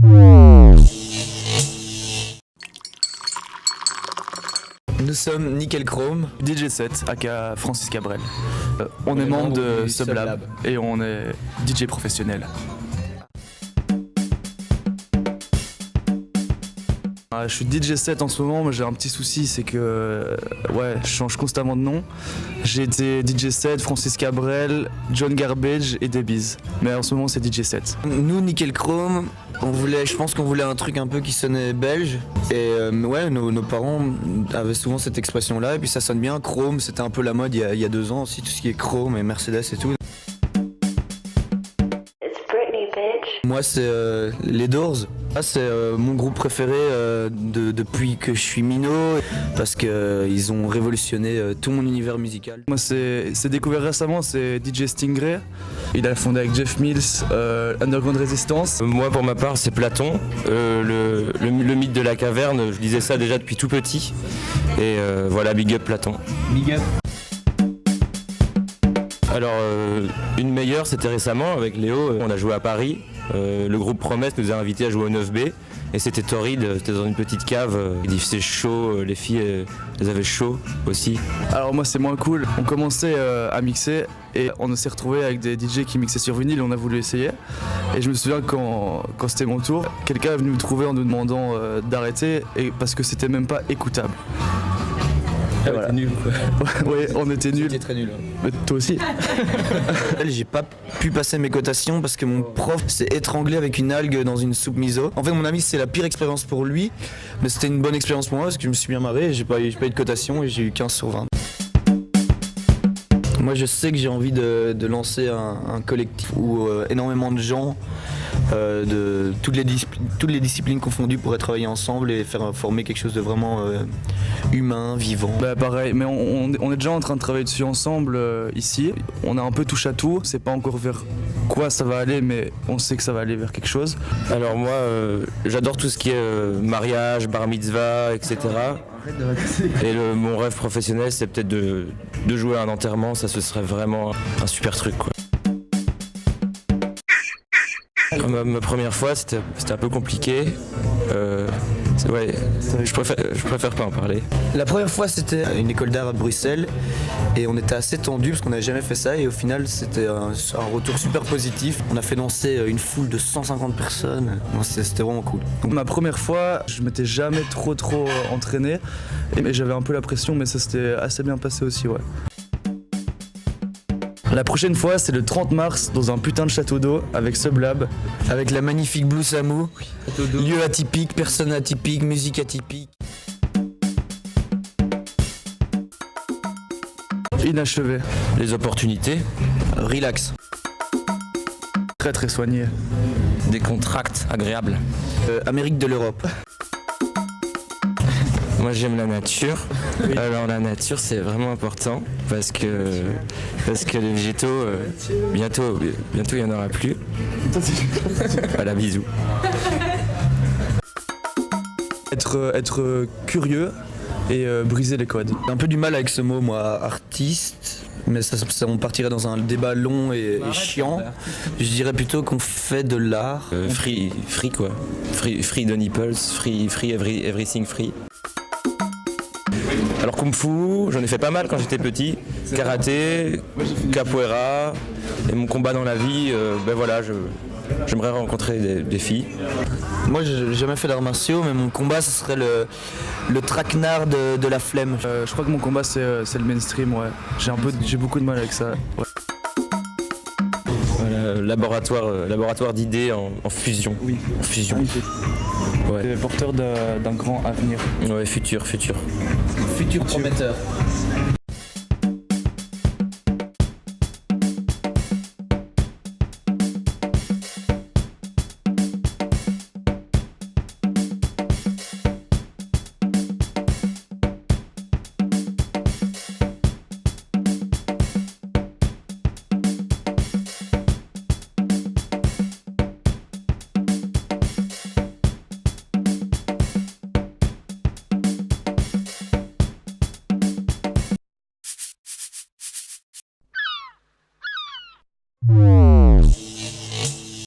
Nous sommes Nickel Chrome, DJ7, aka Francis Cabrel. On est membre de Sublab et on est DJ professionnel. Je suis DJ7 en ce moment, mais j'ai un petit souci, c'est que je change constamment de nom. J'ai été DJ7, Francis Cabrel, John Garbage et Debiz. Mais en ce moment c'est DJ7. Nous Nickel Chrome, je pense qu'on voulait un truc un peu qui sonnait belge. Et nos parents avaient souvent cette expression là, et puis ça sonne bien. Chrome, c'était un peu la mode il y a 2 ans aussi, tout ce qui est Chrome et Mercedes et tout. Moi c'est les Doors. C'est mon groupe préféré depuis que je suis minot parce qu'ils ont révolutionné tout mon univers musical. Moi c'est découvert récemment, c'est DJ Stingray. Il a fondé avec Jeff Mills Underground Resistance. Moi pour ma part c'est Platon, le mythe de la caverne, je lisais ça déjà depuis tout petit. Et voilà, big up Platon. Big up. Alors une meilleure c'était récemment avec Léo, on a joué à Paris. Le groupe Promesse nous a invités à jouer au 9B et c'était torride, c'était dans une petite cave, il faisait chaud, les filles elles avaient chaud aussi. Alors moi c'est moins cool, on commençait à mixer et on s'est retrouvé avec des DJ qui mixaient sur vinyle et on a voulu essayer. Et je me souviens quand c'était mon tour, quelqu'un est venu me trouver en nous demandant d'arrêter parce que c'était même pas écoutable. Ah, voilà. Nul quoi. Oui, on était nuls. C'était très nul. Mais toi aussi. J'ai pas pu passer mes cotations parce que mon prof s'est étranglé avec une algue dans une soupe miso. En fait, mon ami, c'est la pire expérience pour lui, mais c'était une bonne expérience pour moi parce que je me suis bien marré. J'ai pas eu de cotation et j'ai eu 15 sur 20. Moi, je sais que j'ai envie de lancer un collectif où énormément de gens de toutes les disciplines confondues pourraient travailler ensemble et faire former quelque chose de vraiment humain, vivant. Bah pareil, mais on est déjà en train de travailler dessus ensemble ici. On a un peu touche à tout, c'est pas encore vers quoi ça va aller, mais on sait que ça va aller vers quelque chose. Alors moi j'adore tout ce qui est mariage, bar mitzvah, etc. Et mon rêve professionnel c'est peut-être de jouer à un enterrement, ça ce serait vraiment un super truc quoi. Ma première fois c'était un peu compliqué, je préfère pas en parler. La première fois c'était à une école d'art à Bruxelles et on était assez tendus parce qu'on n'avait jamais fait ça et au final c'était un retour super positif. On a fait danser une foule de 150 personnes, c'était vraiment cool. Ma première fois, je m'étais jamais trop entraîné et j'avais un peu la pression mais ça s'était assez bien passé aussi ouais. La prochaine fois, c'est le 30 mars dans un putain de château d'eau avec Sublab. Avec la magnifique Blue Samu, lieu atypique, personne atypique, musique atypique. Inachevé. Les opportunités. Relax. Très soigné. Des contracts agréables. Amérique de l'Europe. Moi j'aime la nature. Oui. Alors la nature c'est vraiment important parce que les végétaux bientôt il y en aura plus. Voilà, bisous. Être curieux et briser les codes. J'ai un peu du mal avec ce mot moi, artiste. Mais ça, on partirait dans un débat long et chiant. Je dirais plutôt qu'on fait de l'art. Free quoi. Free the nipples, free everything free. Alors Kung Fu, j'en ai fait pas mal quand j'étais petit. Karaté, capoeira, et mon combat dans la vie, j'aimerais rencontrer des filles. Moi j'ai jamais fait d'arts martiaux, mais mon combat ce serait le traquenard de la flemme. Je crois que mon combat c'est le mainstream, ouais. J'ai beaucoup de mal avec ça. Ouais. Voilà, laboratoire d'idées en fusion. Oui. En fusion. Ouais. C'est porteur d'un grand avenir. Ouais, futur. Futur prometteur.